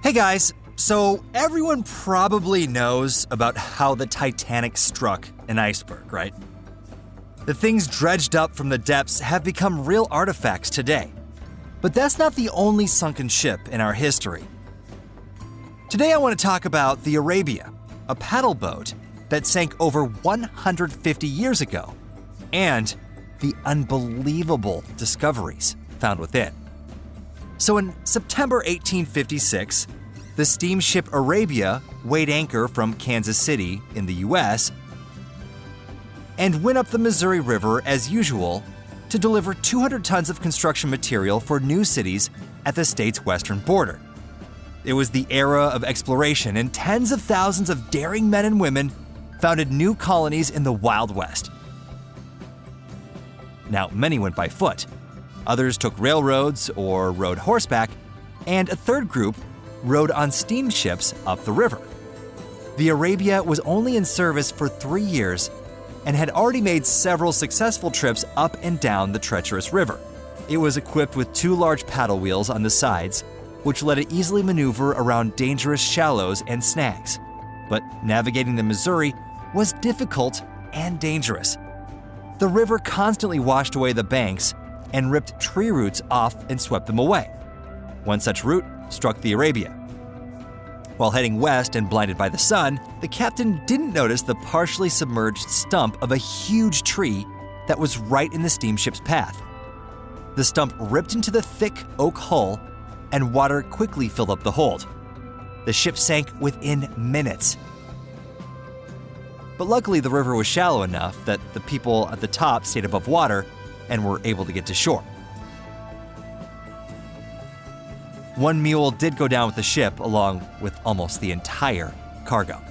Hey guys, so everyone probably knows about how the Titanic struck an iceberg, right? The things dredged up from the depths have become real artifacts today. But that's not the only sunken ship in our history. Today I want to talk about the Arabia, a paddle boat that sank over 150 years ago, and the unbelievable discoveries found within. So in September 1856, the steamship Arabia weighed anchor from Kansas City in the US and went up the Missouri River as usual to deliver 200 tons of construction material for new cities at the state's western border. It was the era of exploration, and tens of thousands of daring men and women founded new colonies in the Wild West. Now, many went by foot. Others took railroads or rode horseback, and a third group rode on steamships up the river. The Arabia was only in service for 3 years and had already made several successful trips up and down the treacherous river. It was equipped with 2 large paddle wheels on the sides, which let it easily maneuver around dangerous shallows and snags. But navigating the Missouri was difficult and dangerous. The river constantly washed away the banks and ripped tree roots off and swept them away. One such root struck the Arabia. While heading west and blinded by the sun, the captain didn't notice the partially submerged stump of a huge tree that was right in the steamship's path. The stump ripped into the thick oak hull, and water quickly filled up the hold. The ship sank within minutes. But luckily, the river was shallow enough that the people at the top stayed above water and were able to get to shore. One mule did go down with the ship, along with almost the entire cargo.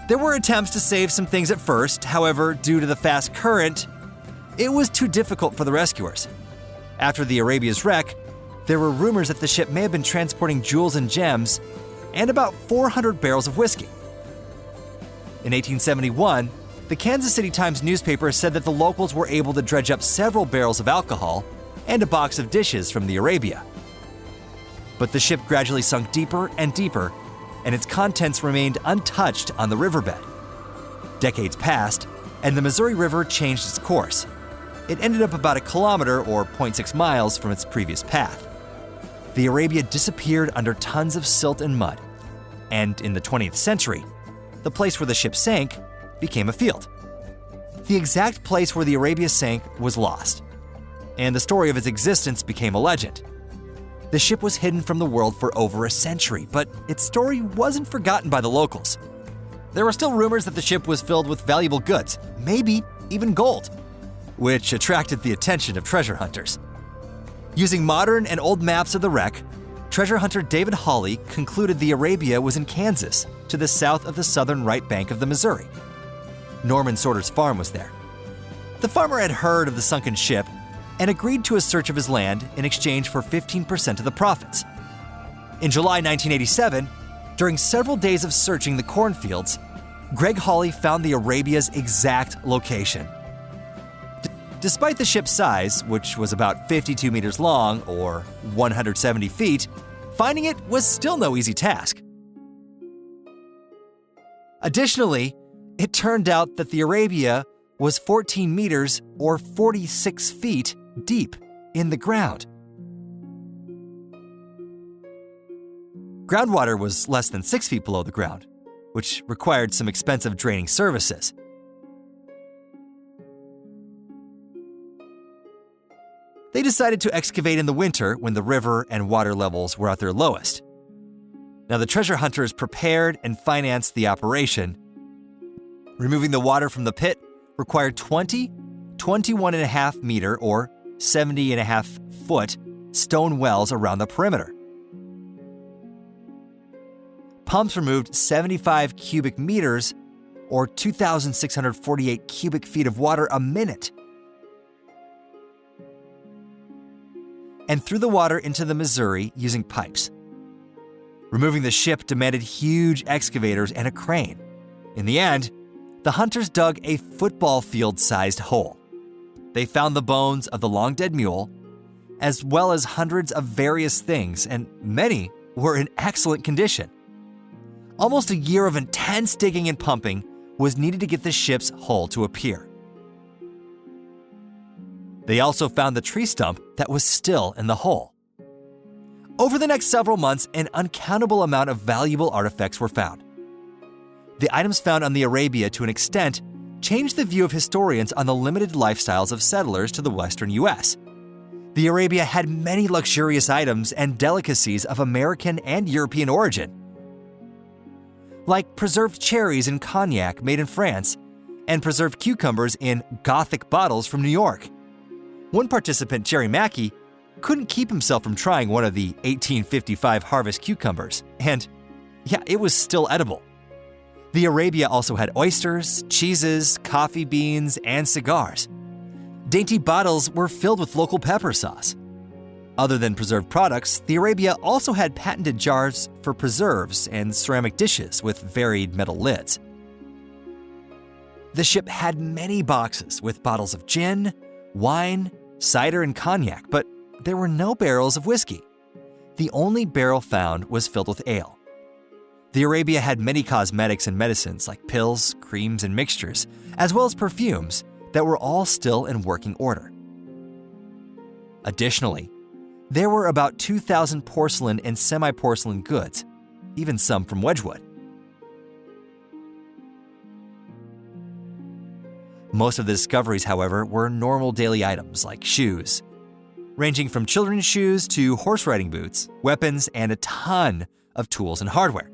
There were attempts to save some things at first. However, due to the fast current, it was too difficult for the rescuers. After the Arabia's wreck, there were rumors that the ship may have been transporting jewels and gems and about 400 barrels of whiskey. In 1871, the Kansas City Times newspaper said that the locals were able to dredge up several barrels of alcohol and a box of dishes from the Arabia. But the ship gradually sunk deeper and deeper, and its contents remained untouched on the riverbed. Decades passed, and the Missouri River changed its course. It ended up about a kilometer or 0.6 miles from its previous path. The Arabia disappeared under tons of silt and mud, and in the 20th century, the place where the ship sank became a field. The exact place where the Arabia sank was lost, and the story of its existence became a legend. The ship was hidden from the world for over a century, but its story wasn't forgotten by the locals. There were still rumors that the ship was filled with valuable goods, maybe even gold, which attracted the attention of treasure hunters. Using modern and old maps of the wreck, treasure hunter David Hawley concluded the Arabia was in Kansas, to the south of the southern right bank of the Missouri. Norman Sorter's farm was there. The farmer had heard of the sunken ship and agreed to a search of his land in exchange for 15% of the profits. In July 1987, during several days of searching the cornfields, Greg Hawley found the Arabia's exact location. Despite the ship's size, which was about 52 meters long or 170 feet, finding it was still no easy task. Additionally, it turned out that the Arabia was 14 meters or 46 feet deep in the ground. Groundwater was less than 6 feet below the ground, which required some expensive draining services. They decided to excavate in the winter when the river and water levels were at their lowest. Now, the treasure hunters prepared and financed the operation. Removing the water from the pit required 21.5 meter or 70.5 foot stone wells around the perimeter. Pumps removed 75 cubic meters or 2,648 cubic feet of water a minute, and threw the water into the Missouri using pipes. Removing the ship demanded huge excavators and a crane. In the end, the hunters dug a football field-sized hole. They found the bones of the long-dead mule, as well as hundreds of various things, and many were in excellent condition. Almost a year of intense digging and pumping was needed to get the ship's hull to appear. They also found the tree stump that was still in the hole. Over the next several months, an uncountable amount of valuable artifacts were found. The items found on the Arabia, to an extent, changed the view of historians on the limited lifestyles of settlers to the western U.S. The Arabia had many luxurious items and delicacies of American and European origin, like preserved cherries and cognac made in France, and preserved cucumbers in Gothic bottles from New York. One participant, Jerry Mackey, couldn't keep himself from trying one of the 1855 harvest cucumbers, and yeah, it was still edible. The Arabia also had oysters, cheeses, coffee beans, and cigars. Dainty bottles were filled with local pepper sauce. Other than preserved products, the Arabia also had patented jars for preserves and ceramic dishes with varied metal lids. The ship had many boxes with bottles of gin, wine, cider, and cognac, but there were no barrels of whiskey. The only barrel found was filled with ale. The Arabia had many cosmetics and medicines like pills, creams, and mixtures, as well as perfumes that were all still in working order. Additionally, there were about 2,000 porcelain and semi-porcelain goods, even some from Wedgwood. Most of the discoveries, however, were normal daily items like shoes, ranging from children's shoes to horse riding boots, weapons, and a ton of tools and hardware.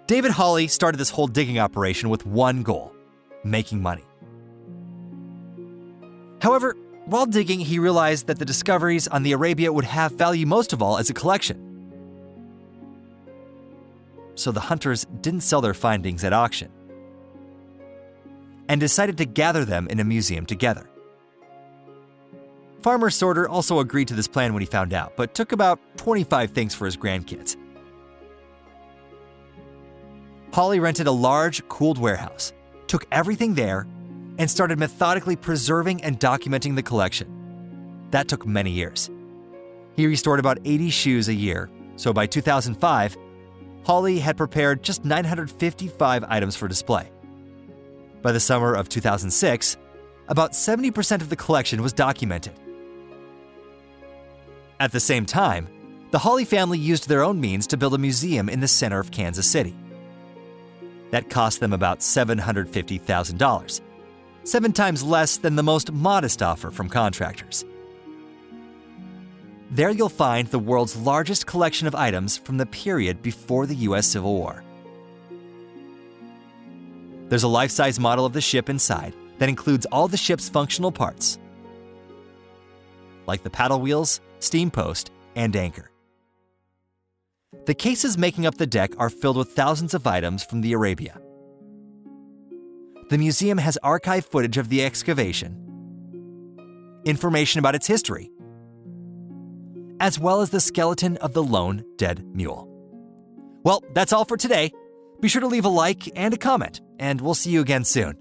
David Hawley started this whole digging operation with one goal: making money. However, while digging, he realized that the discoveries on the Arabia would have value most of all as a collection. So the hunters didn't sell their findings at auction and decided to gather them in a museum together. Farmer Sorter also agreed to this plan when he found out, but took about 25 things for his grandkids. Hawley rented a large, cooled warehouse, took everything there, and started methodically preserving and documenting the collection. That took many years. He restored about 80 shoes a year, so by 2005, Hawley had prepared just 955 items for display. By the summer of 2006, about 70% of the collection was documented. At the same time, the Hawley family used their own means to build a museum in the center of Kansas City. That cost them about $750,000, 7 times less than the most modest offer from contractors. There you'll find the world's largest collection of items from the period before the U.S. Civil War. There's a life-size model of the ship inside that includes all the ship's functional parts, like the paddle wheels, steam post, and anchor. The cases making up the deck are filled with thousands of items from the Arabia. The museum has archived footage of the excavation, information about its history, as well as the skeleton of the lone dead mule. Well, that's all for today. Be sure to leave a like and a comment, and we'll see you again soon.